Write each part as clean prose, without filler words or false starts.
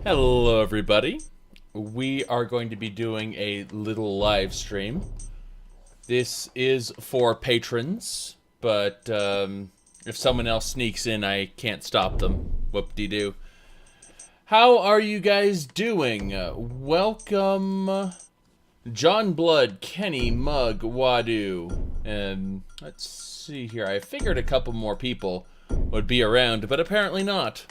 Hello everybody. We are going to be doing a little live stream. This is for patrons, but if someone else sneaks in, I can't stop them. Whoop-de-doo. How are you guys doing? Welcome, John Blood, Kenny, Mug, Wadu, and let's see here. I figured a couple more people would be around, but apparently not.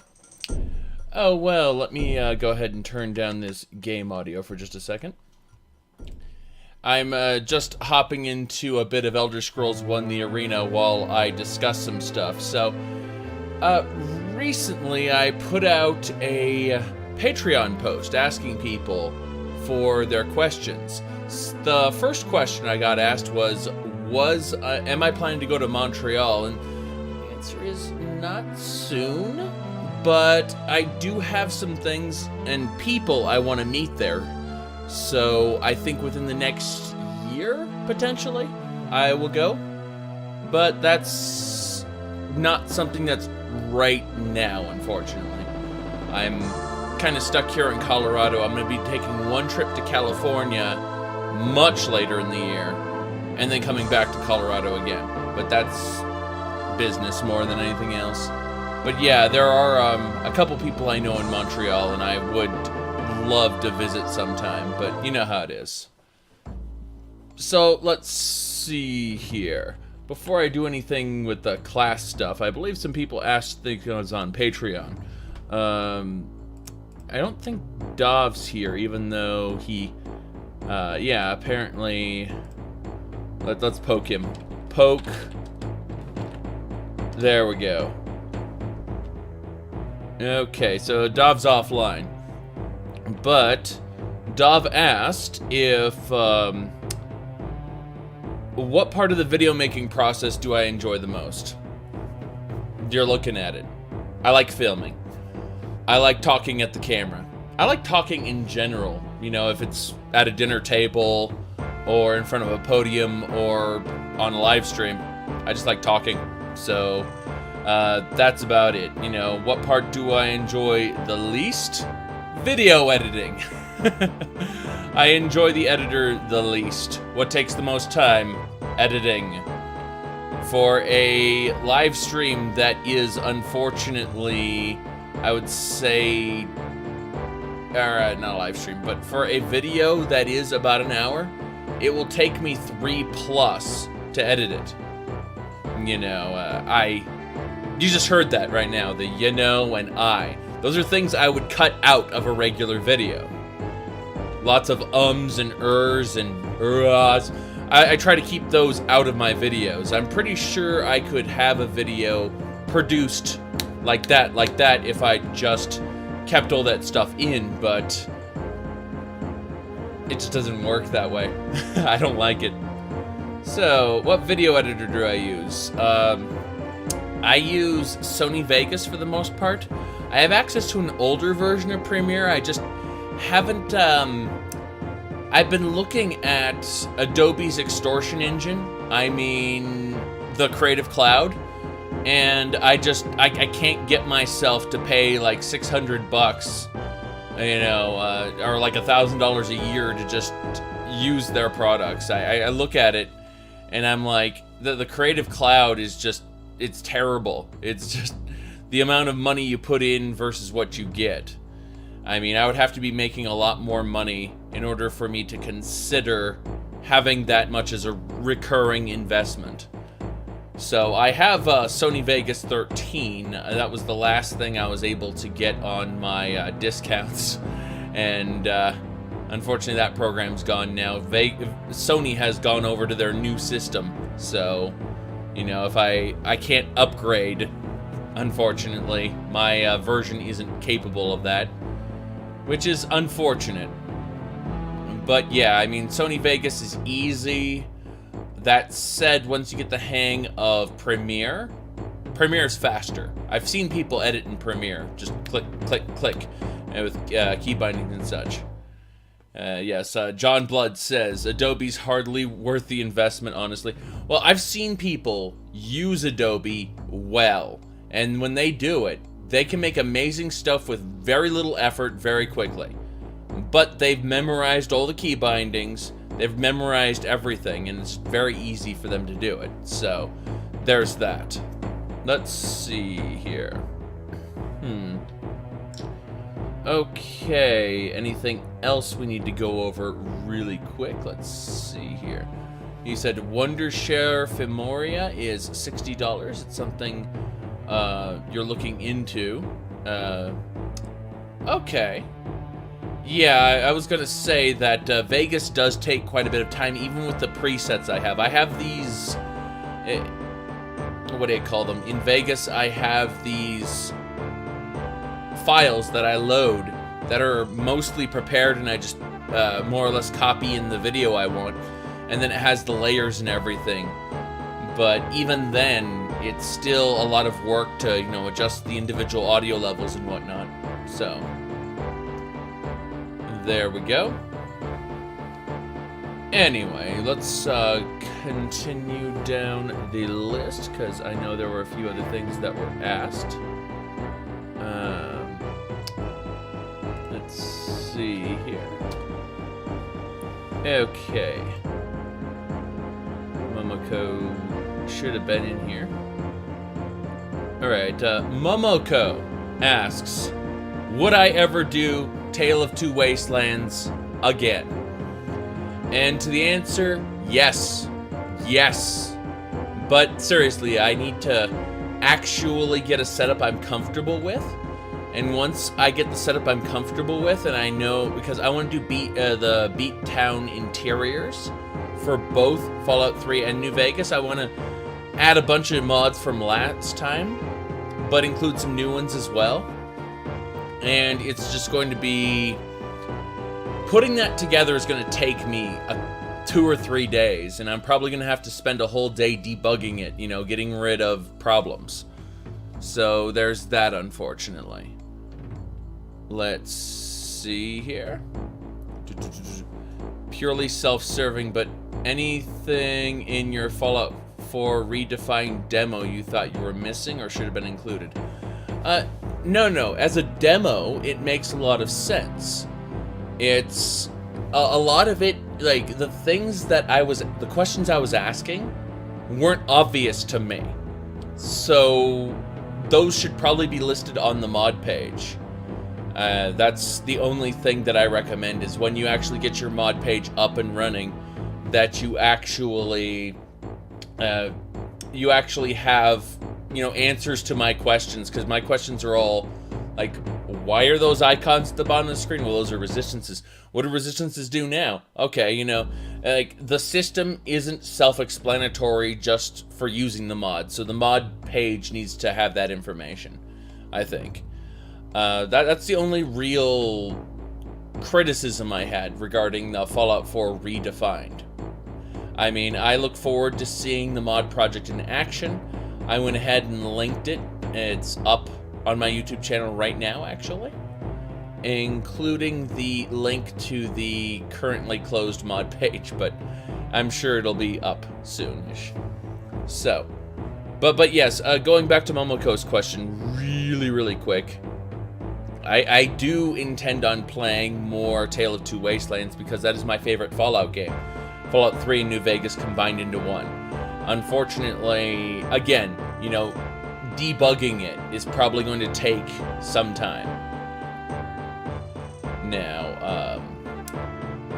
Oh, well, let me go ahead and turn down this game audio for just a second. I'm just hopping into a bit of Elder Scrolls 1 The Arena while I discuss some stuff. So, recently I put out a Patreon post asking people for their questions. The first question I got asked was am I planning to go to Montreal? And the answer is not soon. But I do have some things and people I want to meet there. So I think within the next year, potentially, I will go. But that's not something that's right now, unfortunately. I'm kind of stuck here in Colorado. I'm going to be taking one trip to California much later in the year, and then coming back to Colorado again. But that's business more than anything else. But yeah, there are a couple people I know in Montreal, and I would love to visit sometime, but you know how it is. So, let's see here. Before I do anything with the class stuff, I believe some people asked things on Patreon. I don't think Dov's here, even though he... yeah, apparently... Let's poke him. Poke. There we go. Okay, so Dov's offline. But Dov asked if what part of the video making process do I enjoy the most? You're looking at it. I like filming. I like talking at the camera. I like talking in general. You know, if it's at a dinner table or in front of a podium or on a live stream, I just like talking. So that's about it. You know, what part do I enjoy the least? Video editing. I enjoy the editor the least. What takes the most time? Editing. For a live stream that is unfortunately, I would say, not a live stream, but for a video that is about an hour, it will take me 3+ to edit it. You know, you just heard that right now, the you know and I. Those are things I would cut out of a regular video. Lots of ums and ers and uhs. I try to keep those out of my videos. I'm pretty sure I could have a video produced like that if I just kept all that stuff in, but it just doesn't work that way. I don't like it. So, what video editor do I use? I use Sony Vegas for the most part. I have access to an older version of Premiere. I just haven't, I've been looking at Adobe's extortion engine. I mean, the Creative Cloud. And I can't get myself to pay like $600, you know, or like $1,000 a year to just use their products. I look at it and I'm like, the Creative Cloud is just, it's terrible. It's just the amount of money you put in versus what you get. I mean, I would have to be making a lot more money in order for me to consider having that much as a recurring investment. So I have Sony Vegas 13. That was the last thing I was able to get on my discounts. And unfortunately that program's gone now. Sony has gone over to their new system. So, you know, if I can't upgrade, unfortunately. My version isn't capable of that, which is unfortunate. But yeah, I mean, Sony Vegas is easy. That said, once you get the hang of Premiere, Premiere is faster. I've seen people edit in Premiere. Just click, click, click, and with key bindings and such. Yes, John Blood says, Adobe's hardly worth the investment, honestly. Well, I've seen people use Adobe well, and when they do it, They can make amazing stuff with very little effort very quickly. But they've memorized all the key bindings, they've memorized everything, and it's very easy for them to do it. So, there's that. Let's see here. Okay, anything else we need to go over really quick? Let's see here. You said Wondershare Femoria is $60. It's something you're looking into. Okay. Yeah, I was gonna say that Vegas does take quite a bit of time, even with the presets I have. I have these... what do you call them? In Vegas, I have these files that I load that are mostly prepared, and I just more or less copy in the video I want, and then it has the layers and everything. But even then, it's still a lot of work to, you know, adjust the individual audio levels and whatnot. So, there we go. Anyway, let's continue down the list, because I know there were a few other things that were asked. Let's see here. Okay. Momoko should have been in here. Alright, Momoko asks, would I ever do Tale of Two Wastelands again? And to the answer, yes. Yes. But seriously, I need to actually get a setup I'm comfortable with. And once I get the setup I'm comfortable with, and I know, because I want to do the Beat Town interiors for both Fallout 3 and New Vegas, I want to add a bunch of mods from last time, but include some new ones as well. And it's just going to be... putting that together is going to take me 2 or 3 days, and I'm probably going to have to spend a whole day debugging it, you know, getting rid of problems. So there's that, unfortunately. Let's see here. Purely self-serving, but anything in your Fallout 4 redefined demo you thought you were missing or should have been included? No. As a demo, it makes a lot of sense. It's a lot of it, like the things that the questions I was asking weren't obvious to me. So those should probably be listed on the mod page. That's the only thing that I recommend, is when you actually get your mod page up and running, that you actually have, you know, answers to my questions, because my questions are all like, why are those icons at the bottom of the screen? Well, those are resistances. What do resistances do now? Okay, you know, like, the system isn't self-explanatory just for using the mod, so the mod page needs to have that information, I think. That's the only real criticism I had regarding the Fallout 4 redefined. I mean, I look forward to seeing the mod project in action. I went ahead and linked it. It's up on my YouTube channel right now, actually, including the link to the currently closed mod page, but I'm sure it'll be up soonish. So, but yes, going back to Momoko's question really quick, I do intend on playing more Tale of Two Wastelands, because that is my favorite Fallout game. Fallout 3 and New Vegas combined into one. Unfortunately, again, you know, debugging it is probably going to take some time. Now,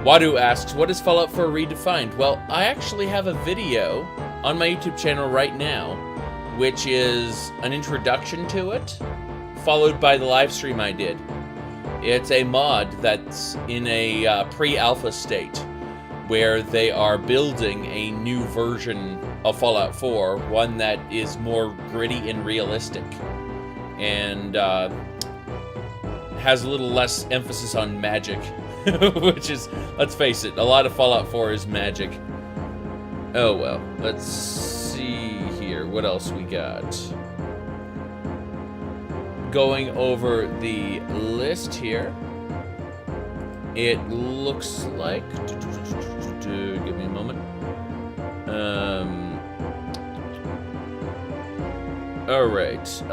Wadu asks, what is Fallout 4 redefined? Well, I actually have a video on my YouTube channel right now, which is an introduction to it, followed by the live stream I did. It's a mod that's in a pre-alpha state, where they are building a new version of Fallout 4, one that is more gritty and realistic, and has a little less emphasis on magic, which is, let's face it, a lot of Fallout 4 is magic. Oh well, let's see here, what else we got? Going over the list here, it looks like, give me a moment. Alright.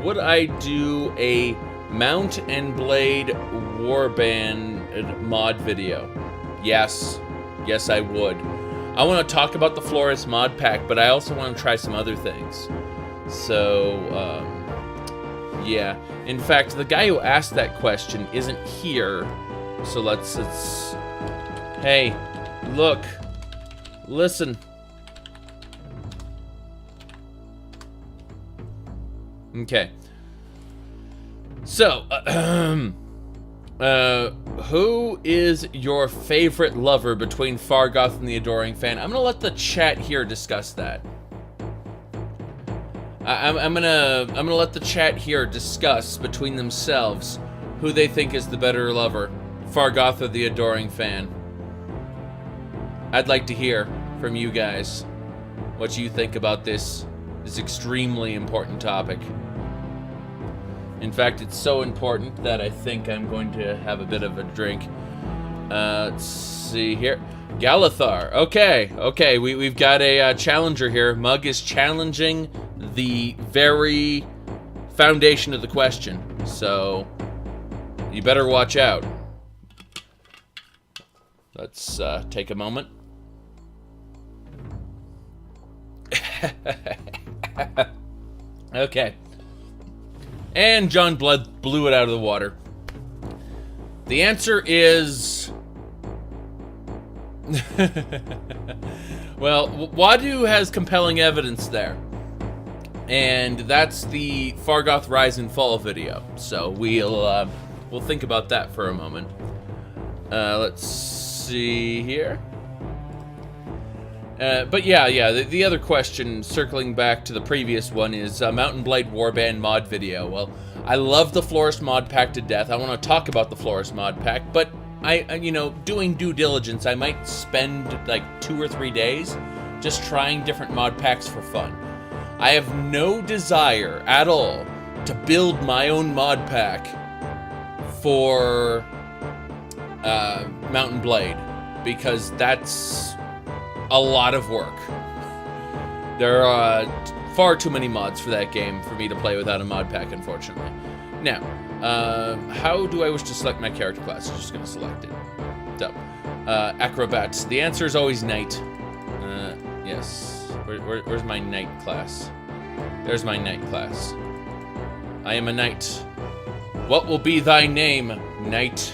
Would I do a Mount and Blade Warband mod video? Yes. Yes, I would. I want to talk about the Florist mod pack, but I also want to try some other things. So, yeah. In fact, the guy who asked that question isn't here. So let's hey, look. Listen. Okay. So, who is your favorite lover between Fargoth and the Adoring Fan? I'm gonna let the chat here discuss that. I'm gonna let the chat here discuss between themselves who they think is the better lover, Fargoth or the Adoring Fan. I'd like to hear from you guys what you think about this extremely important topic. In fact, it's so important that I think I'm going to have a bit of a drink. Let's see here. Galathar. Okay, we've got a challenger here. Mug is challenging the very foundation of the question, so you better watch out. Let's take a moment. Okay. And John Blood blew it out of the water. The answer is... well, Wadu has compelling evidence there. And that's the Fargoth Rise and Fall video. So we'll think about that for a moment. Let's see here. But yeah, the other question, circling back to the previous one, is Mount and Blade Warband mod video. Well, I love the Florist mod pack to death. I want to talk about the Florist mod pack, but you know, doing due diligence, I might spend like 2 or 3 days just trying different mod packs for fun. I have no desire at all to build my own mod pack for Mount and Blade, because that's a lot of work. There are far too many mods for that game for me to play without a mod pack, unfortunately. Now, how do I wish to select my character class? I'm just going to select it. So, Acrobats. The answer is always Knight. Yes. Where's my Knight class? There's my Knight class. I am a Knight. What will be thy name, Knight?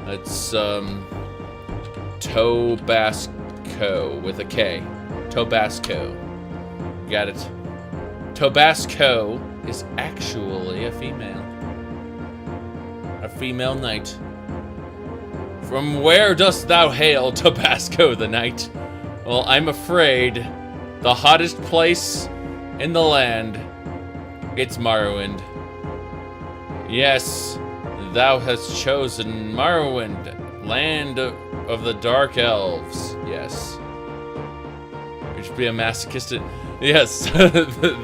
That's, Tobasco with a K. Tobasco. Got it. Tobasco is actually a female. A female knight. From where dost thou hail, Tobasco the knight? Well, I'm afraid the hottest place in the land, it's Morrowind. Yes, thou hast chosen Morrowind, land of the Dark Elves. Yes. It should be a masochistic. Yes,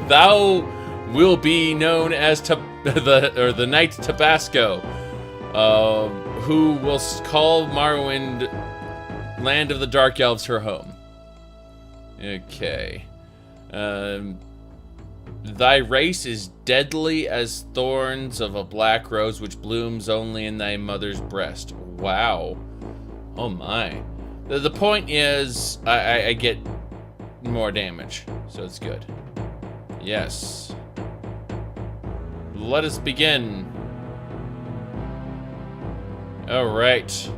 thou will be known as the Knight Tabasco, who will call Morrowind, land of the Dark Elves, her home. Okay. Thy race is deadly as thorns of a black rose which blooms only in thy mother's breast. Wow. Oh my. The point is, I get more damage, so it's good. Yes. Let us begin. Alright.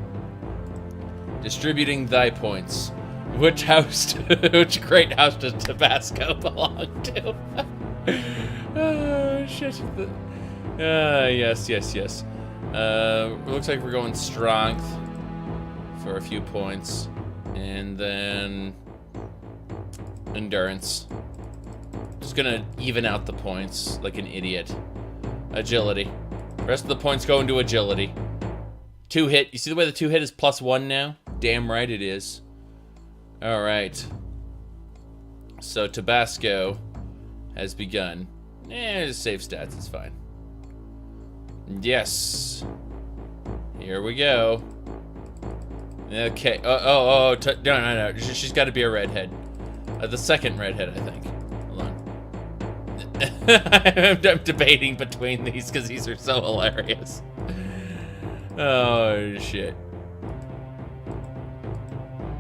Distributing thy points. Which great house does Tabasco belong to? Oh, shit. Yes. Looks like we're going strength for a few points. And then endurance. Just gonna even out the points like an idiot. Agility. The rest of the points go into agility. 2 hit. You see the way the 2 hit is +1 now? Damn right it is. Alright. So Tabasco has begun. Just save stats, it's fine. Yes. Here we go. Okay. No. She's got to be a redhead. The second redhead, I think. Hold on. I'm debating between these because these are so hilarious. Oh, shit.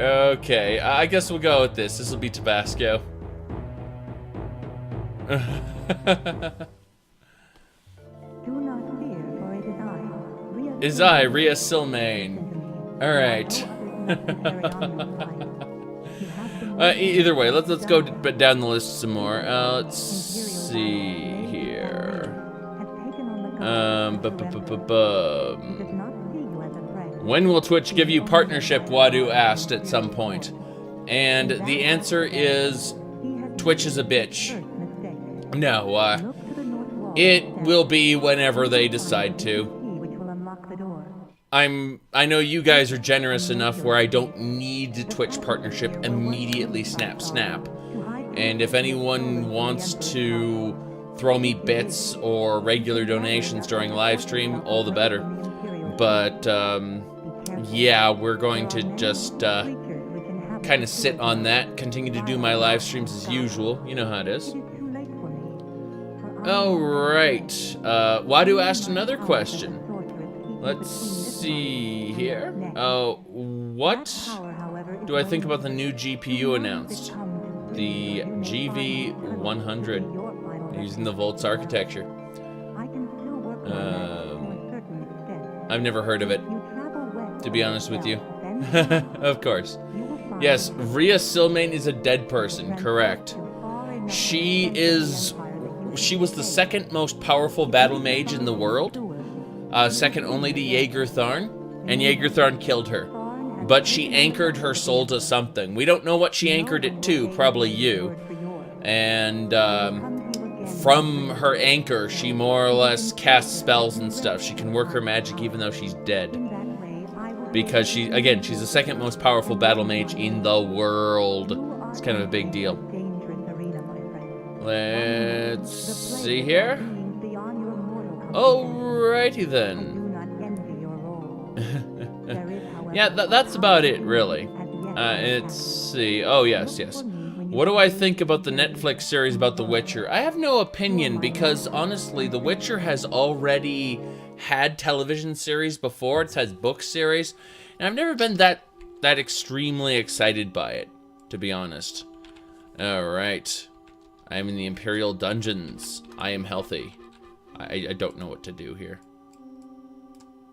Okay, I guess we'll go with this. This will be Tabasco. Do not fear, for it is I, Rhea Silmaine. Alright. Either way, let's go down the list some more. Let's see here. When will Twitch give you partnership? Wadu asked at some point. And the answer is Twitch is a bitch. No, it will be whenever they decide to. I know you guys are generous enough where I don't need the Twitch partnership immediately snap. And if anyone wants to throw me bits or regular donations during live stream, all the better. But yeah, we're going to just kind of sit on that, continue to do my live streams as usual. You know how it is. Alright, Wadu asked another question. Let's see here. What do I think about the new GPU announced? The GV100, using the Volts architecture. I've never heard of it, to be honest with you. Of course. Yes, Rhea Silmaine is a dead person, correct. She was the second most powerful battle mage in the world. Second only to Jaeger-Tharn, and Jaeger-Tharn killed her. But she anchored her soul to something. We don't know what she anchored it to, probably you. And from her anchor, she more or less casts spells and stuff. She can work her magic even though she's dead. Because she's the second most powerful battle mage in the world. It's kind of a big deal. Let's see here. Alrighty then. Yeah, that's about it, really. Let's see. Oh, yes. What do I think about the Netflix series about The Witcher? I have no opinion because, honestly, The Witcher has already had television series before. It has book series. And I've never been that extremely excited by it, to be honest. Alright. I am in the Imperial Dungeons. I am healthy. I don't know what to do here.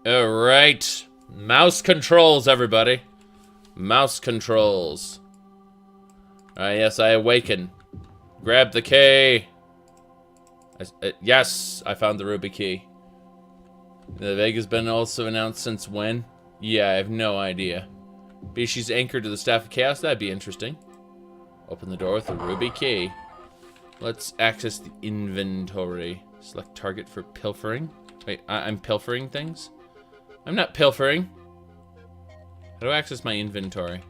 Alright. Mouse controls, everybody. Mouse controls. Yes, I awaken. Grab the key. Yes, I found the ruby key. The Vega's been also announced since when? Yeah, I have no idea. But she's anchored to the Staff of Chaos. That'd be interesting. Open the door with the ruby key. Let's access the inventory. Select target for pilfering. Wait, I'm pilfering things? I'm not pilfering. How do I access my inventory?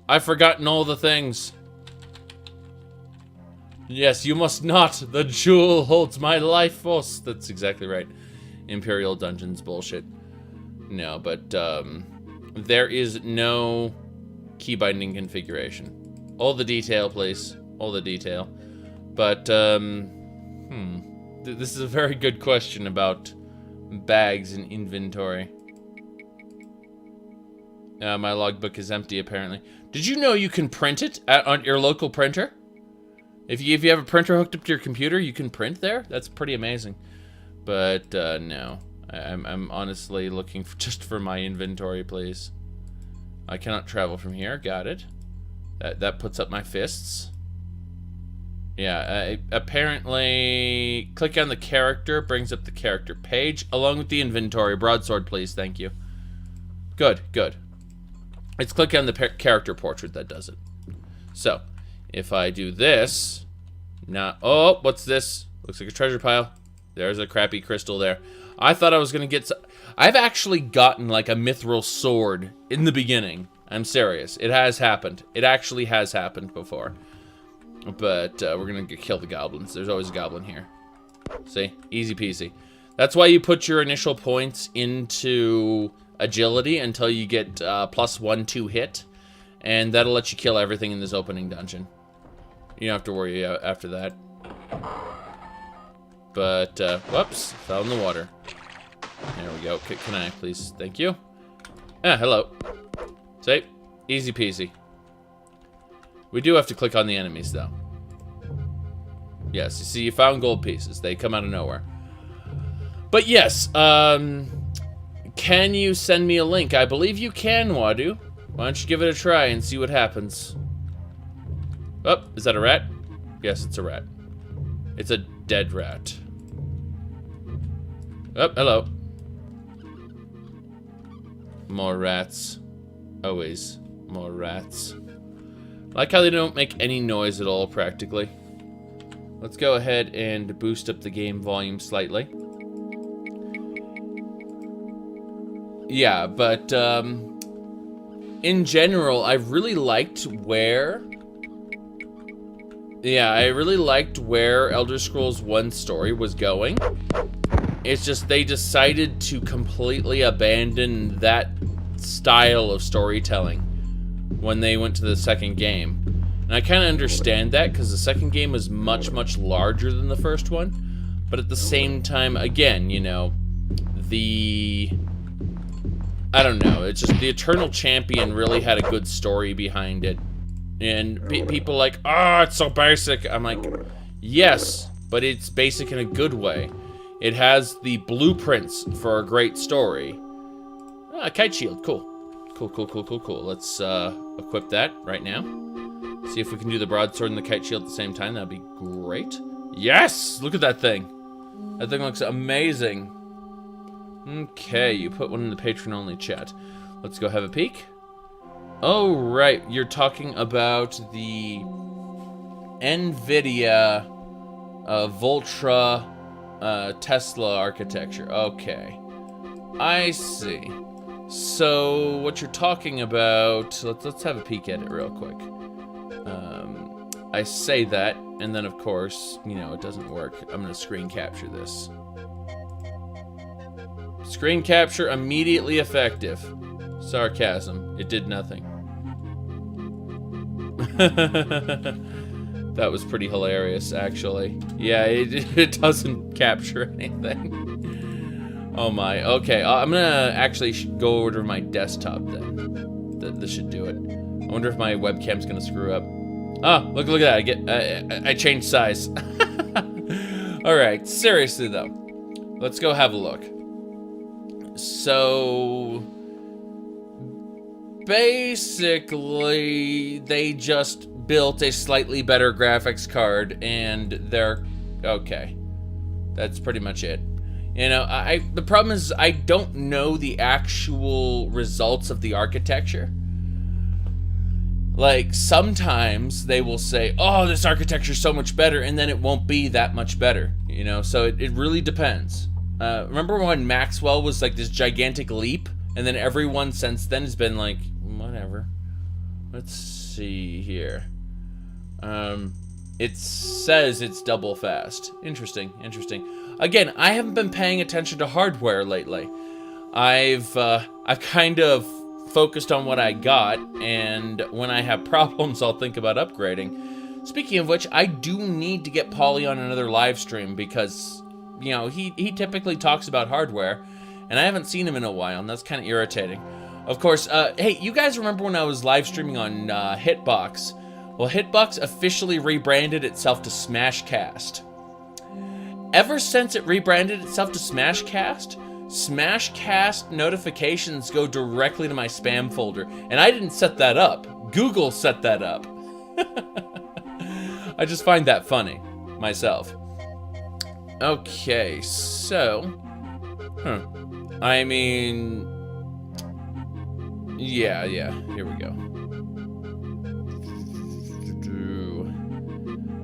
I've forgotten all the things. Yes, you must not. The jewel holds my life force. That's exactly right. Imperial Dungeons bullshit. No, but there is no key binding configuration. All the detail, please. All the detail. But, this is a very good question about bags and inventory. My logbook is empty, apparently. Did you know you can print it on your local printer? If you have a printer hooked up to your computer, you can print there? That's pretty amazing. But, no. I'm honestly looking just for my inventory, please. I cannot travel from here. Got it. That puts up my fists. Yeah, apparently, click on the character, brings up the character page, along with the inventory. Broadsword, please, thank you. Good. It's click on the character portrait that does it. So, if I do this, oh, what's this? Looks like a treasure pile. There's a crappy crystal there. I thought I was gonna get I've actually gotten like a mithril sword in the beginning. I'm serious. It has happened. It actually has happened before. But we're gonna kill the goblins. There's always a goblin here. See? Easy peasy. That's why you put your initial points into agility until you get +1 to hit. And that'll let you kill everything in this opening dungeon. You don't have to worry after that. But, whoops, fell in the water. There we go. Can I, please? Thank you. Ah, hello. See? Easy peasy. We do have to click on the enemies, though. Yes, you see, you found gold pieces. They come out of nowhere. But yes, can you send me a link? I believe you can, Wadu. Why don't you give it a try and see what happens? Oh, is that a rat? Yes, it's a rat. It's a dead rat. Oh, hello. More rats. Always more rats. I like how they don't make any noise at all, practically. Let's go ahead and boost up the game volume slightly. Yeah, but in general, I really liked where... Yeah, I really liked where Elder Scrolls 1 story was going. It's just they decided to completely abandon that style of storytelling when they went to the second game. And I kind of understand that, because the second game was much, much larger than the first one. But at the same time, again, you know, I don't know, it's just the Eternal Champion really had a good story behind it. And people are like, oh, it's so basic. I'm like, yes, but it's basic in a good way. It has the blueprints for a great story. Ah, kite shield, cool. Cool. Let's equip that right now. See if we can do the broadsword and the kite shield at the same time. That'd be great. Yes! Look at that thing. That thing looks amazing. Okay, you put one in the patron-only chat. Let's go have a peek. Oh, right. You're talking about the NVIDIA Voltra Tesla architecture. Okay. I see. So, what you're talking about... Let's have a peek at it real quick. I say that, and then, of course, you know, it doesn't work. I'm going to screen capture this. Screen capture immediately effective. Sarcasm. It did nothing. That was pretty hilarious, actually. Yeah, it doesn't capture anything. Oh my. Okay, I'm gonna actually go over to my desktop then. This should do it. I wonder if my webcam's gonna screw up. Oh, look at that. I changed size. Alright, seriously though. Let's go have a look. So... basically, they just built a slightly better graphics card, and they're... okay. That's pretty much it. You know, the problem is I don't know the actual results of the architecture. Like, sometimes they will say, oh, this architecture is so much better, and then it won't be that much better, you know? So it really depends. Remember when Maxwell was like this gigantic leap, and then everyone since then has been like, whatever. Let's see here. It says it's double fast. Interesting. Again, I haven't been paying attention to hardware lately. I've kind of focused on what I got, and when I have problems, I'll think about upgrading. Speaking of which, I do need to get Polly on another live stream because, you know, he typically talks about hardware, and I haven't seen him in a while, and that's kind of irritating. Of course, hey, you guys remember when I was live streaming on Hitbox? Well, Hitbox officially rebranded itself to Smashcast. Ever since it rebranded itself to Smashcast, Smashcast notifications go directly to my spam folder, and I didn't set that up. Google set that up. I just find that funny, myself. Okay, so... I mean... Yeah, here we go.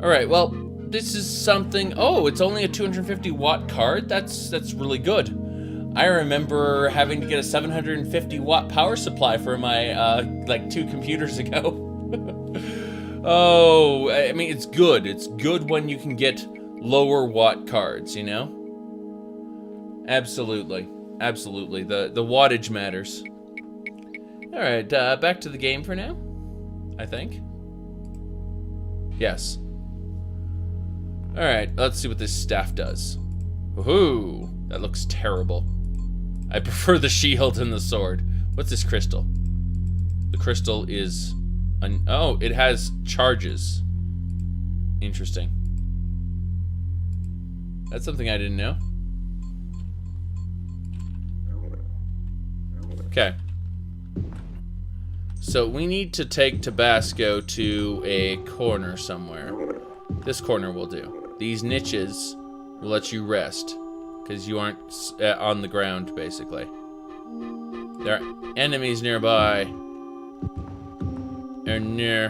Alright, well, this is something... Oh, it's only a 250 watt card? That's really good. I remember having to get a 750 watt power supply for my, like 2 computers ago. Oh, I mean, it's good. It's good when you can get lower watt cards, you know? Absolutely. The wattage matters. Alright, back to the game for now, I think. Yes. Alright, let's see what this staff does. Woohoo! That looks terrible. I prefer the shield and the sword. What's this crystal? The crystal is... oh, it has charges. Interesting. That's something I didn't know. Okay. So we need to take Tabasco to a corner somewhere. This corner will do. These niches will let you rest, because you aren't on the ground, basically. There are enemies nearby. Or near.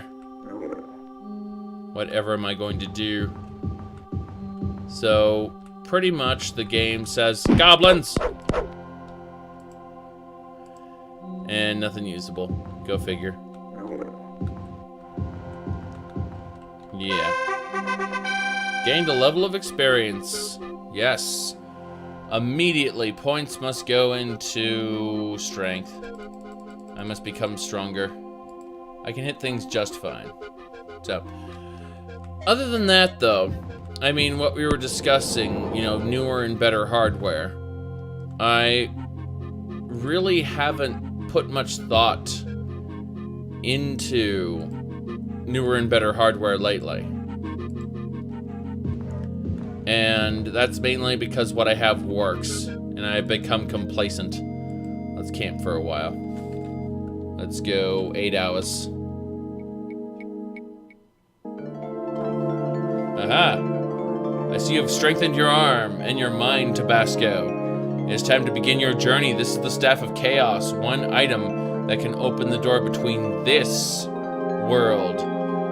Whatever am I going to do? So, pretty much the game says, goblins! And nothing usable. Go figure. Yeah. Gained a level of experience. Yes. Immediately, points must go into strength. I must become stronger. I can hit things just fine. So, other than that, though, I mean, what we were discussing, you know, newer and better hardware, I really haven't put much thought into newer and better hardware lately. And that's mainly because what I have works, and I've become complacent. Let's camp for a while. Let's go 8 hours. Aha! I see you have strengthened your arm and your mind, Tabasco. It is time to begin your journey. This is the Staff of Chaos, one item that can open the door between this world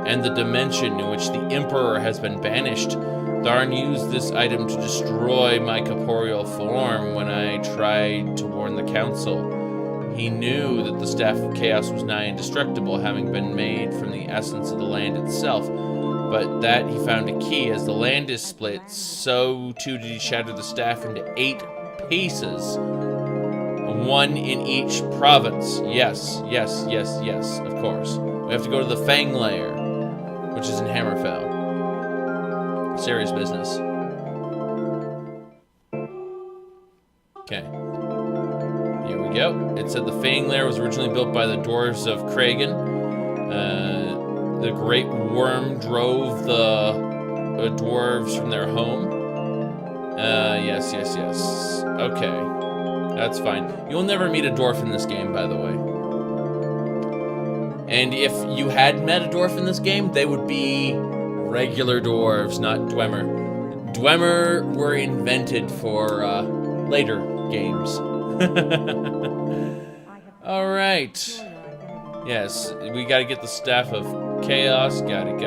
and the dimension in which the Emperor has been banished. Tharn used this item to destroy my corporeal form when I tried to warn the Council. He knew that the Staff of Chaos was nigh indestructible, having been made from the essence of the land itself, but that he found a key. As the land is split, so too did he shatter the staff into 8 pieces, 1 in each province. Yes, yes, yes, yes, of course. We have to go to the Fang Lair, which is in Hammerfell. Serious business. Okay. Here we go. It said the Fang Lair was originally built by the dwarves of Kragan. The great worm drove the dwarves from their home. Yes, yes, yes. Okay. That's fine. You'll never meet a dwarf in this game, by the way. And if you had met a dwarf in this game, they would be regular dwarves, not Dwemer. Dwemer were invented for later games. Alright. Yes, we gotta get the Staff of Chaos. Got it.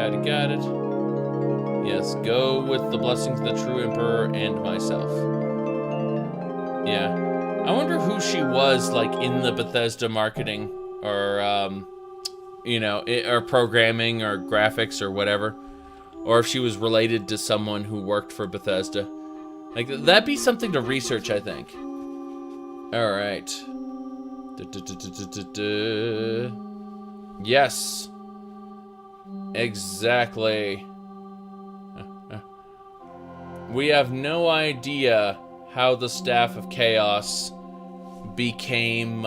Yes, go with the blessings of the true Emperor and myself. Yeah. I wonder who she was, like, in the Bethesda marketing, or, you know, or programming, or graphics, or whatever. Or if she was related to someone who worked for Bethesda. Like, that'd be something to research, I think. Alright. Yes. Exactly. We have no idea how the Staff of Chaos became,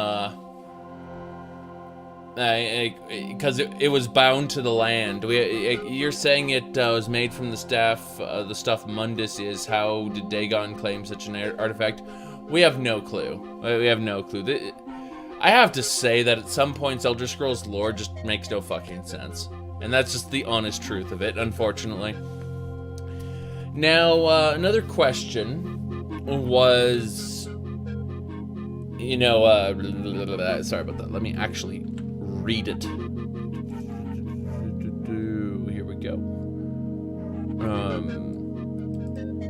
because it was bound to the land. You're saying it was made from the staff, the stuff Mundus is. How did Dagon claim such an artifact? We have no clue. We have no clue. I have to say that at some points Elder Scrolls lore just makes no fucking sense. And that's just the honest truth of it, unfortunately. Now, another question was, you know, sorry about that. Let me actually read it. Here we go.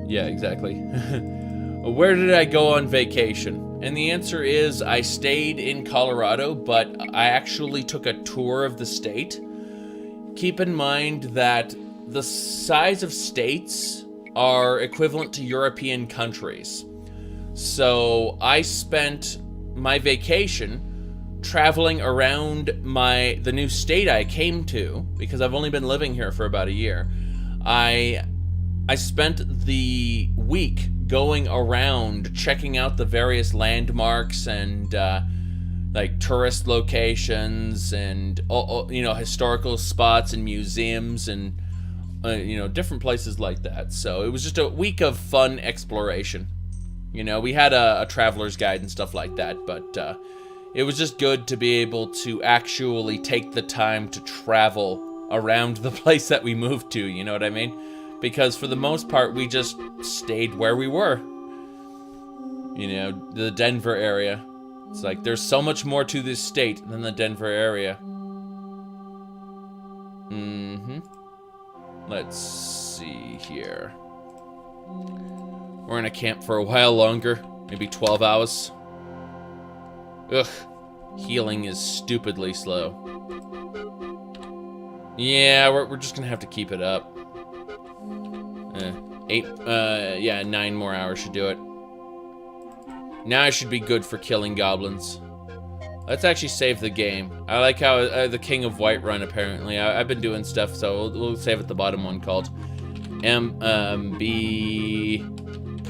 Yeah, exactly. Where did I go on vacation? And the answer is I stayed in Colorado, but I actually took a tour of the state. Keep in mind that the size of states are equivalent to European countries. So I spent my vacation traveling around the new state I came to, because I've only been living here for about a year. I I spent the week going around checking out the various landmarks and like tourist locations and you know, historical spots and museums and you know, different places like that. So it was just a week of fun exploration. You know, we had a traveler's guide and stuff like that, but it was just good to be able to actually take the time to travel around the place that we moved to, you know what I mean? Because for the most part, we just stayed where we were. You know, the Denver area. It's like, there's so much more to this state than the Denver area. Let's see here. We're gonna camp for a while longer. Maybe 12 hours. Ugh. Healing is stupidly slow. Yeah, we're just gonna have to keep it up. 9 more hours should do it. Now I should be good for killing goblins. Let's actually save the game. I like how the King of Whiterun, apparently. I've been doing stuff, so we'll save at the bottom one called be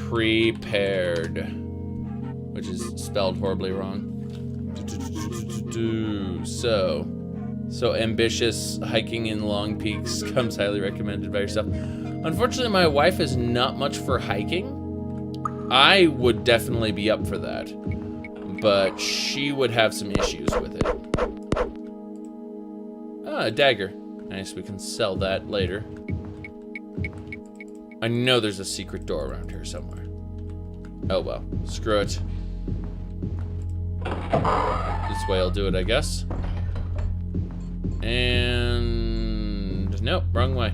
prepared, which is spelled horribly wrong. So ambitious, hiking in long peaks comes highly recommended by yourself. Unfortunately, my wife is not much for hiking. I would definitely be up for that, but she would have some issues with it. Ah, a dagger. Nice, we can sell that later. I know there's a secret door around here somewhere. Oh well, screw it. This way I'll do it, I guess. And nope, wrong way.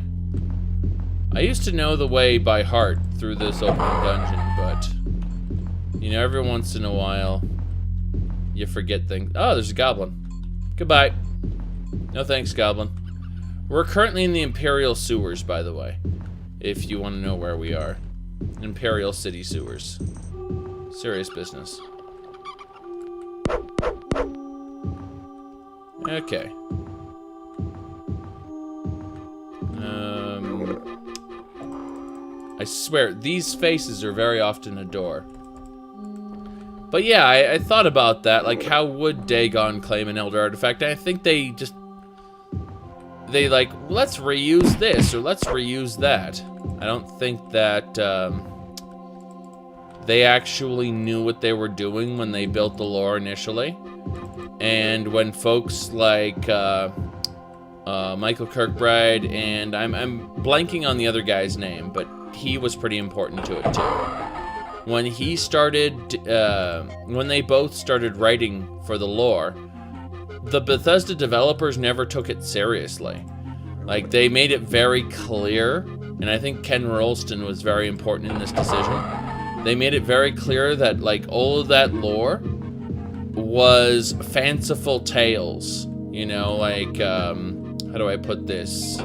I used to know the way by heart through this opening dungeon, but you know, every once in a while you forget things. Oh, there's a goblin. Goodbye. No thanks, goblin. We're currently in the Imperial sewers, by the way, if you want to know where we are. Imperial City sewers. Serious business. Okay. I swear, these faces are very often a door. But yeah, I thought about that. Like, how would Dagon claim an Elder Artifact? I think they like, let's reuse this, or let's reuse that. I don't think that they actually knew what they were doing when they built the lore initially. And when folks like Michael Kirkbride, and I'm blanking on the other guy's name, but he was pretty important to it too. When he started, when they both started writing for the lore, the Bethesda developers never took it seriously. Like, they made it very clear, and I think Ken Rolston was very important in this decision. They made it very clear that, like, all of that lore was fanciful tales. You know, like, how do I put this?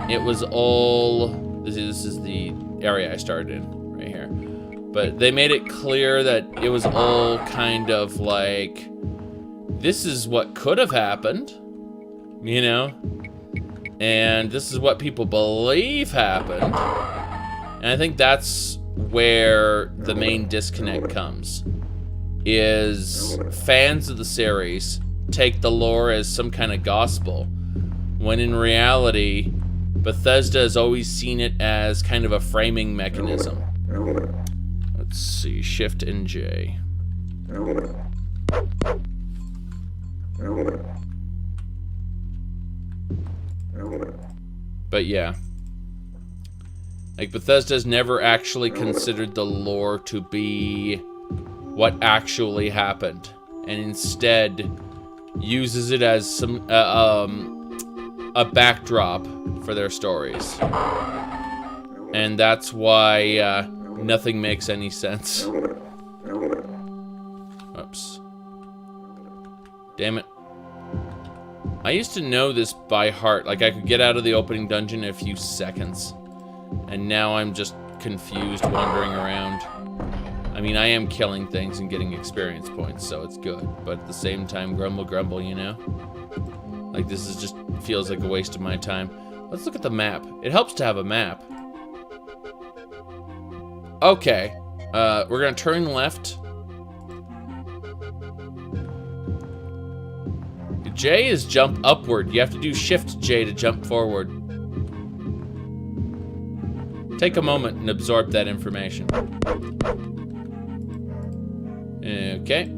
It was all... This is the area I started in, right here. But they made it clear that it was all kind of like, this is what could have happened, you know? And this is what people believe happened. And I think that's where the main disconnect comes. Is fans of the series take the lore as some kind of gospel, when in reality, Bethesda has always seen it as kind of a framing mechanism. Let's see, Shift and J. But yeah. Like, Bethesda's never actually considered the lore to be what actually happened, and instead uses it as some a backdrop for their stories. And that's why nothing makes any sense. Oops. Damn it. I used to know this by heart. Like, I could get out of the opening dungeon in a few seconds. And now I'm just confused, wandering around. I mean, I am killing things and getting experience points, so it's good. But at the same time, grumble, grumble, you know? Like, this is just feels like a waste of my time. Let's look at the map. It helps to have a map. Okay. We're gonna turn left. J is jump upward. You have to do Shift J to jump forward. Take a moment and absorb that information. Okay.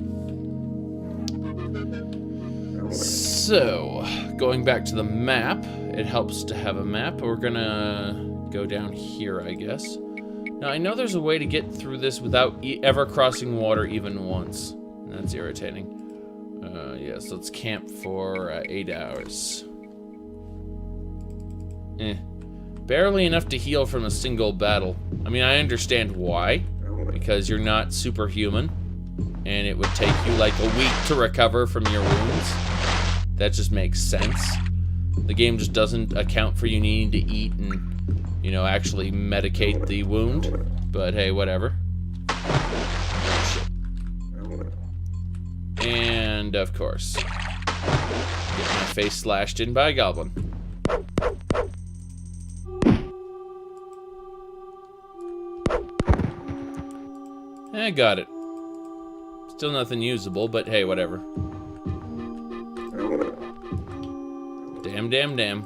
So, going back to the map, it helps to have a map. We're gonna go down here, I guess. Now, I know there's a way to get through this without ever crossing water even once. That's irritating. Yes, let's camp for 8 hours. Barely enough to heal from a single battle. I mean, I understand why. Because you're not superhuman. And it would take you like a week to recover from your wounds. That just makes sense. The game just doesn't account for you needing to eat and, you know, actually medicate the wound. But hey, whatever. Oh, shit. And, of course, get my face slashed in by a goblin. I got it. Still nothing usable, but hey, whatever. Damn, damn, damn.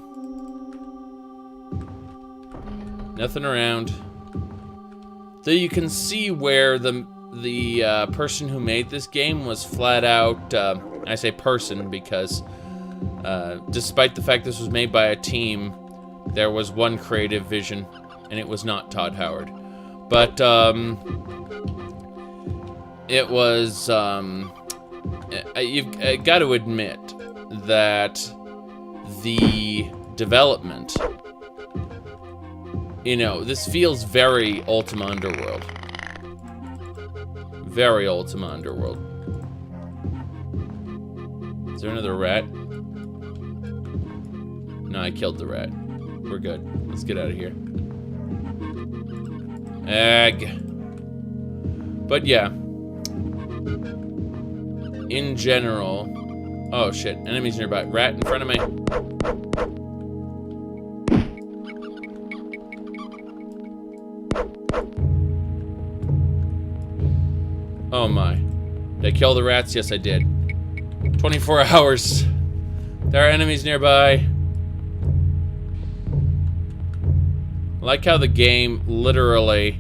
Nothing around. Though you can see where the person who made this game was flat out, I say person because despite the fact this was made by a team, there was one creative vision, and it was not Todd Howard. But, it was, you've got to admit that the development, you know, this feels very Ultima Underworld. Very Ultima Underworld. Is there another rat? No, I killed the rat. We're good. Let's get out of here. Egg. But yeah. In general... Oh shit, enemies nearby. Rat in front of me. Oh my. Did I kill the rats? Yes, I did. 24 hours. There are enemies nearby. I like how the game literally...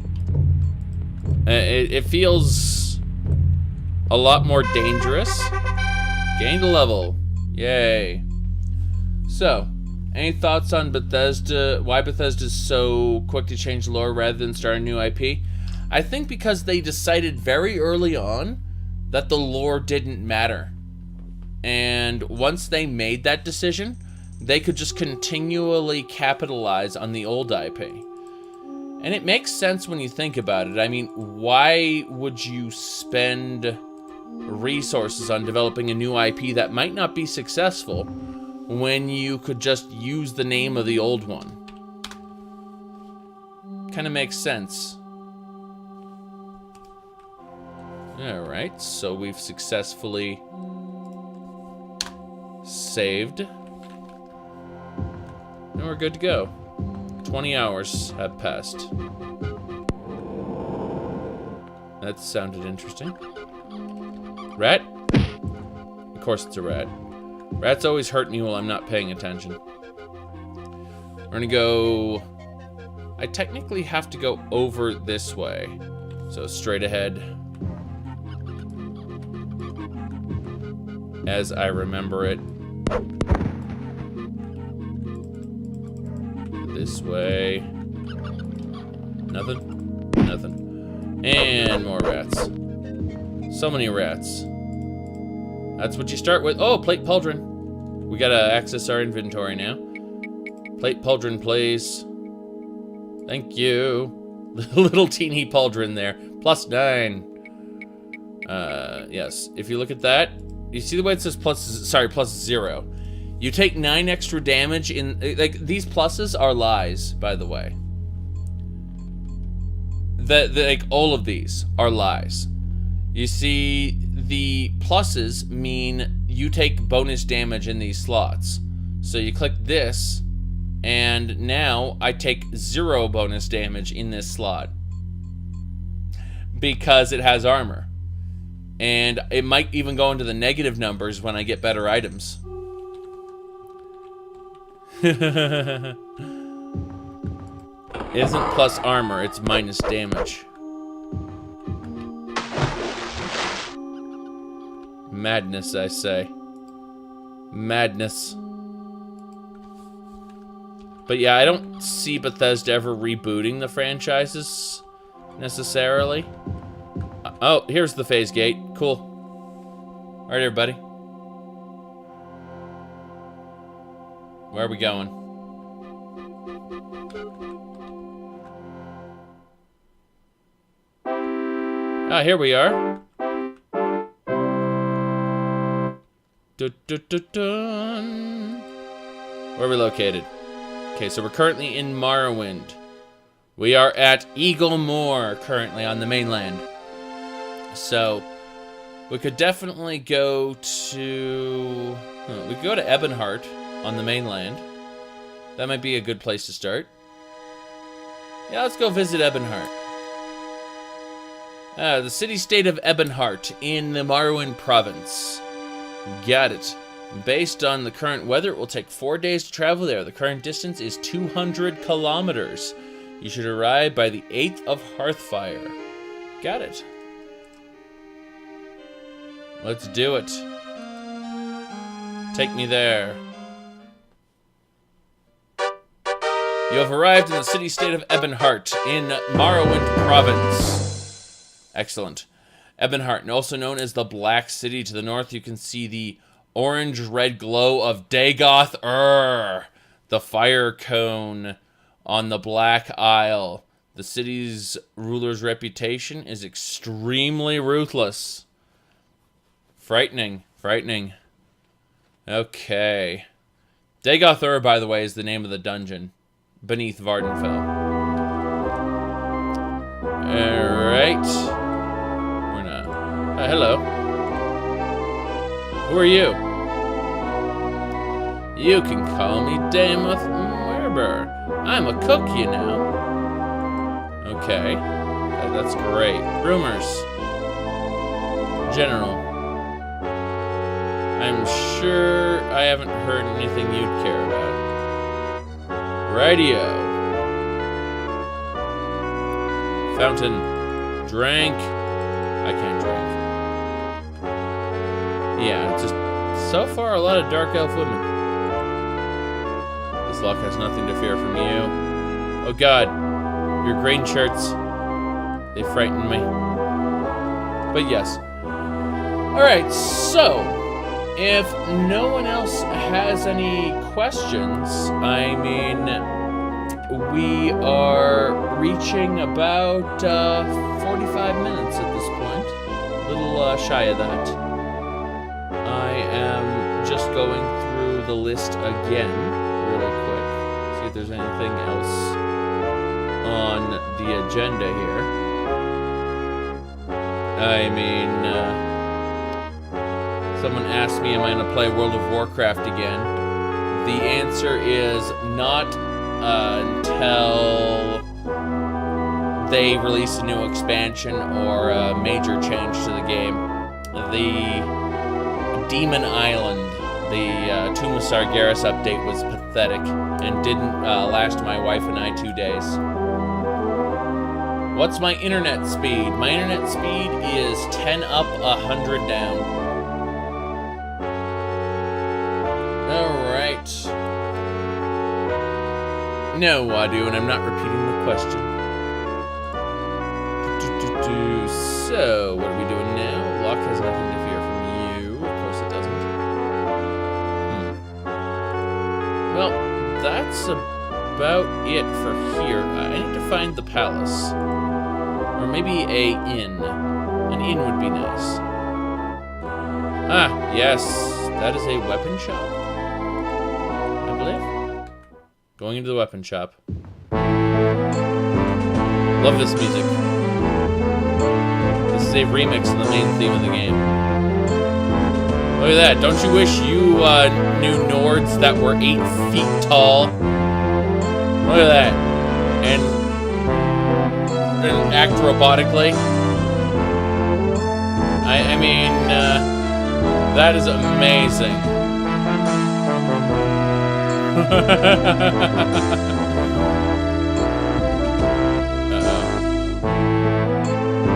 It feels a lot more dangerous. Gained a level. Yay. So, any thoughts on Bethesda? Why Bethesda's so quick to change the lore rather than start a new IP? I think because they decided very early on that the lore didn't matter. And once they made that decision, they could just continually capitalize on the old IP. And it makes sense when you think about it. I mean, why would you spend resources on developing a new IP that might not be successful when you could just use the name of the old one? Kind of makes sense. Alright, so we've successfully saved. And we're good to go. 20 hours have passed. That sounded interesting. Rat? Of course it's a rat. Rats always hurt me while I'm not paying attention. We're gonna go... I technically have to go over this way. So straight ahead. As I remember it. This way. Nothing? Nothing. And more rats. So many rats. That's what you start with. Oh, plate pauldron. We gotta access our inventory now. Plate pauldron, please. Thank you. Little teeny pauldron there. +9. Yes. If you look at that, you see the way it says +0. You take 9 extra damage in... Like, these pluses are lies, by the way. Like, all of these are lies. You see, the pluses mean you take bonus damage in these slots. So you click this, and now I take 0 bonus damage in this slot. because it has armor. And it might even go into the negative numbers when I get better items. It isn't plus armor, it's minus damage. Madness, I say. Madness. But yeah, I don't see Bethesda ever rebooting the franchises, necessarily. Oh, here's the phase gate. Cool. Alright, everybody. Where are we going? Ah, here we are. Dun. Where are we located? Okay, so we're currently in Morrowind. We are at Eagle Moor, currently on the mainland. So, we could definitely go to... we could go to Ebonheart on the mainland. That might be a good place to start. Yeah, let's go visit Ebonheart. The city-state of Ebonheart in the Morrowind province. Got it. Based on the current weather, it will take 4 days to travel there. The current distance is 200 kilometers. You should arrive by the 8th of Hearthfire. Got it. Let's do it. Take me there. You have arrived in the city-state of Ebonheart in Morrowind province. Excellent. Ebonheart, also known as the Black City. To the north, you can see the orange-red glow of Dagoth Ur, the fire cone on the Black Isle. The city's ruler's reputation is extremely ruthless. Frightening. Frightening. Okay. Dagoth Ur, by the way, is the name of the dungeon beneath Vardenfell. Alright. We're not. Hello. Who are you? You can call me Damoth Werber. I'm a cook, you know. Okay. That's great. Rumors. General. I'm sure I haven't heard anything you'd care about. Radio. Fountain. Drank. I can't drink. Yeah, just so far a lot of dark elf women. This lock has nothing to fear from you. Oh god, your green shirts. They frighten me. But yes. Alright, so if no one else has any questions, I mean, we are reaching about 45 minutes at this point. A little shy of that. I am just going through the list again, really quick. See if there's anything else on the agenda here. I mean, someone asked me, am I going to play World of Warcraft again? The answer is not until they release a new expansion or a major change to the game. The Demon Island, the Tomb of Sargeras update was pathetic and didn't last my wife and I 2 days. What's my internet speed? My internet speed is 10 up, 100 down. Alright. No, Wadu, and I'm not repeating the question. So, what are we doing now? Locke has nothing to fear from you. Of course it doesn't. Well, that's about it for here. I need to find the palace. Or maybe a inn. An inn would be nice. Ah, yes. That is a weapon shop. I believe. Going into the weapon shop. Love this music. This is a remix of the main theme of the game. Look at that. Don't you wish you knew Nords that were 8 feet tall? Look at that. And act robotically. I mean, that is amazing.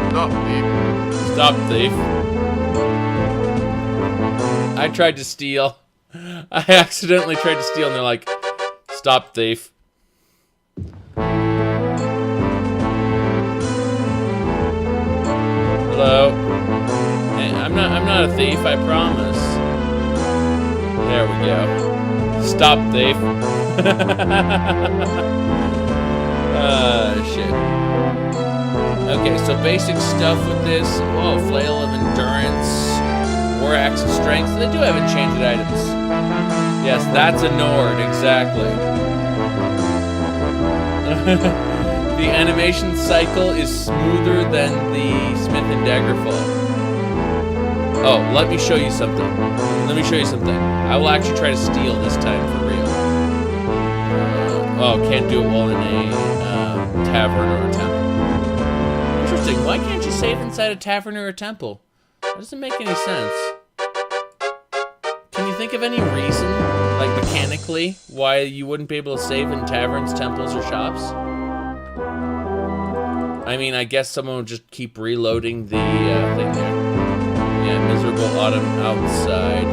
Stop, thief. Stop, thief. I tried to steal. I accidentally tried to steal, and they're like, stop, thief. Hello. Hey, I'm not a thief, I promise. There we go. Stop, thief. Shit. Okay, so basic stuff with this. Whoa, flail of endurance, war axe of strength. They do have enchanted items. Yes, that's a Nord, exactly. The animation cycle is smoother than the Smith and Daggerfall. Oh, let me show you something. Let me show you something. I will actually try to steal this time for real. Oh, can't do it while in a tavern or a temple. Interesting. Why can't you save inside a tavern or a temple? That doesn't make any sense. Can you think of any reason, like mechanically, why you wouldn't be able to save in taverns, temples, or shops? I mean, I guess someone would just keep reloading the thing there. Yeah, miserable autumn outside.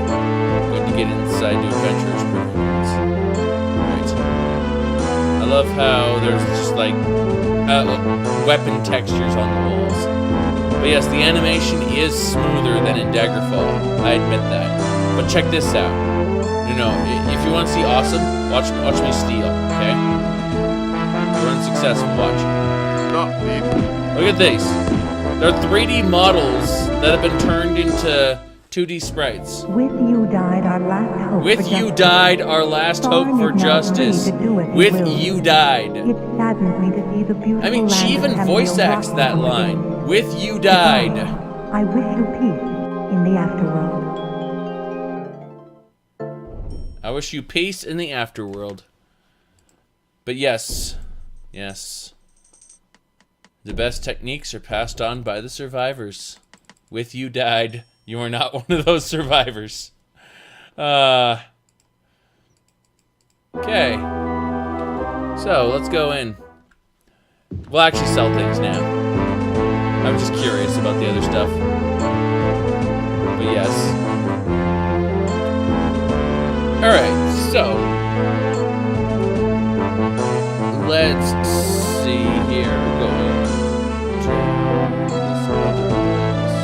Good to get inside to adventurers' pavilions. Right. I love how there's just like weapon textures on the walls. But yes, the animation is smoother than in Daggerfall. I admit that. But check this out. You know, if you want to see awesome, watch me steal. Okay? If you're unsuccessful, watch. Stop, thief. Look at these. They're 3D models that have been turned into 2D sprites. With you died our last hope. With you died our last hope for justice. With you died. It saddens me to see the beautiful I mean, she land even of Tamriel voice acts rocked that from line. within. With you died. I wish you peace in the afterworld. I wish you peace in the afterworld. But yes. Yes. The best techniques are passed on by the survivors. With you died. You are not one of those survivors. Okay. So, let's go in. We'll actually sell things now. I'm just curious about the other stuff. But yes. Alright, so. Let's see here. Go to this other list.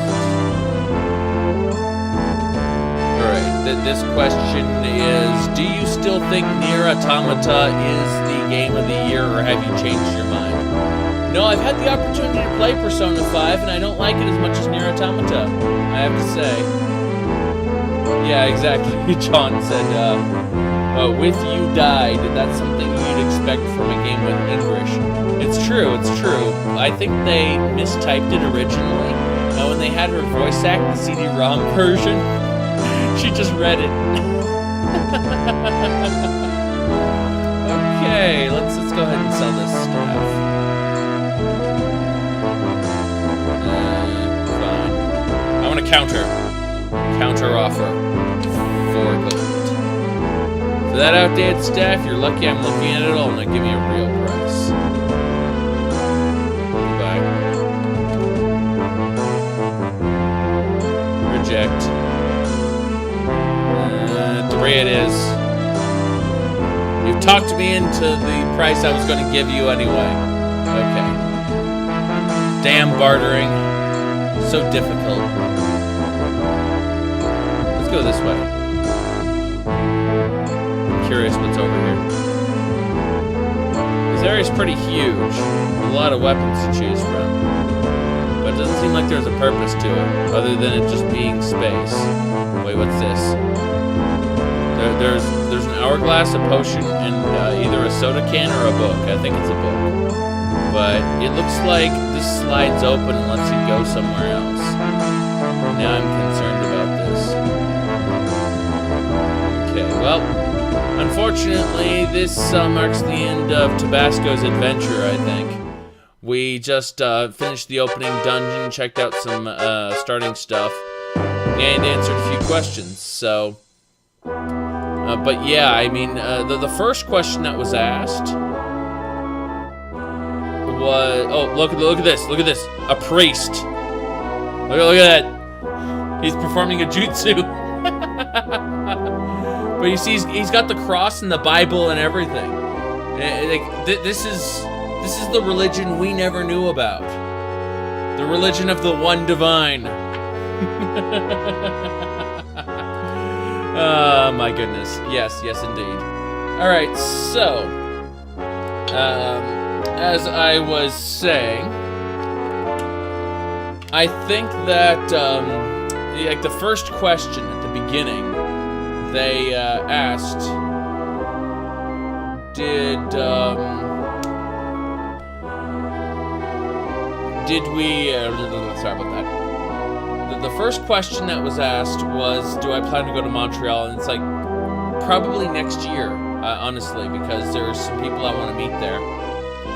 This question is, do you still think Nier Automata is the game of the year, or have you changed your mind? No, I've had the opportunity to play Persona 5, and I don't like it as much as Nier Automata, I have to say. Yeah, exactly. John said, with you died, that's something you'd expect from a game with English. It's true, it's true. I think they mistyped it originally, and when they had her voice act the CD-ROM version, she just read it. Okay, let's go ahead and sell this stuff. Fine. I want to counter offer 4 gold. For that outdated staff, you're lucky I'm looking at it all. Now give me a real price. Goodbye. Reject. 3 it is. You've talked me into the price I was going to give you anyway. Okay. Damn bartering. So difficult. Let's go this way. I'm curious what's over here. This area's pretty huge. With a lot of weapons to choose from. But it doesn't seem like there's a purpose to it, other than it just being space. Wait, what's this? There's an hourglass, a potion, and either a soda can or a book. I think it's a book. But it looks like this slides open and lets you go somewhere else. Now I'm concerned about this. Okay, well, unfortunately, this marks the end of Tabasco's adventure, I think. We just finished the opening dungeon, checked out some starting stuff, and answered a few questions. So, but yeah, I mean, the first question that was asked was, oh, look at this, a priest. Look at that. He's performing a jutsu. But you see, he's got the cross and the Bible and everything. Like, this is the religion we never knew about. The religion of the one divine. Oh my goodness. Yes, indeed. Alright, so as I was saying, I think that like the first question at the beginning, they asked, did we sorry about that. The first question that was asked was, do I plan to go to Montreal? And it's like, probably next year, honestly, because there's some people I want to meet there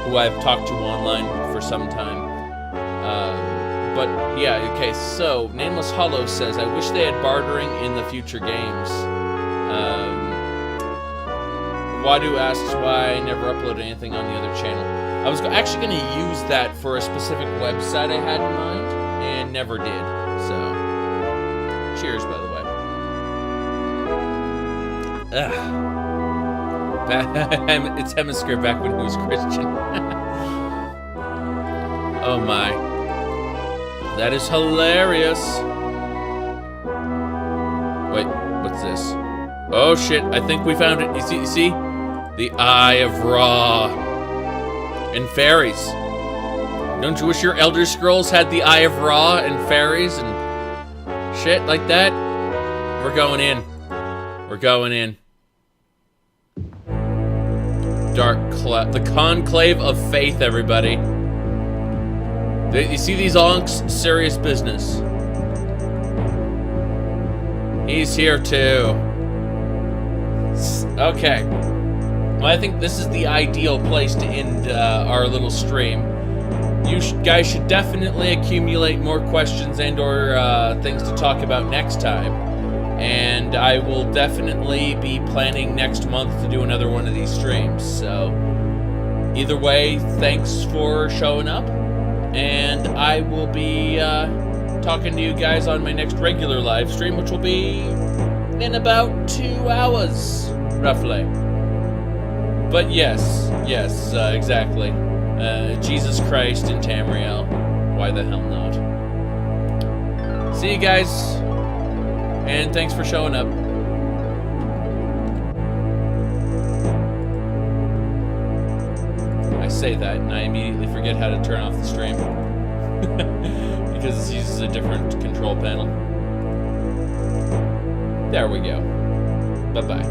who I've talked to online for some time. But yeah, okay, so Nameless Hollow says, I wish they had bartering in the future games. Wadu asks why I never uploaded anything on the other channel. I was actually going to use that for a specific website I had in mind, and never did. So, cheers, by the way. Ugh. It's Hemisphere back when he was Christian. Oh my. That is hilarious. Wait, what's this? Oh shit, I think we found it. You see? The Eye of Ra. And fairies. Don't you wish your Elder Scrolls had the Eye of Ra and fairies and shit like that? We're going in. We're going in. The Conclave of Faith, everybody. You see these onks? Serious business. He's here too. Okay. Well, I think this is the ideal place to end our little stream. You guys should definitely accumulate more questions and or things to talk about next time. And I will definitely be planning next month to do another one of these streams. So, either way, thanks for showing up. And I will be talking to you guys on my next regular live stream, which will be in about 2 hours, roughly. But yes, exactly. Jesus Christ in Tamriel. Why the hell not? See you guys, and thanks for showing up. I say that, and I immediately forget how to turn off the stream. Because it uses a different control panel. There we go. Bye-bye.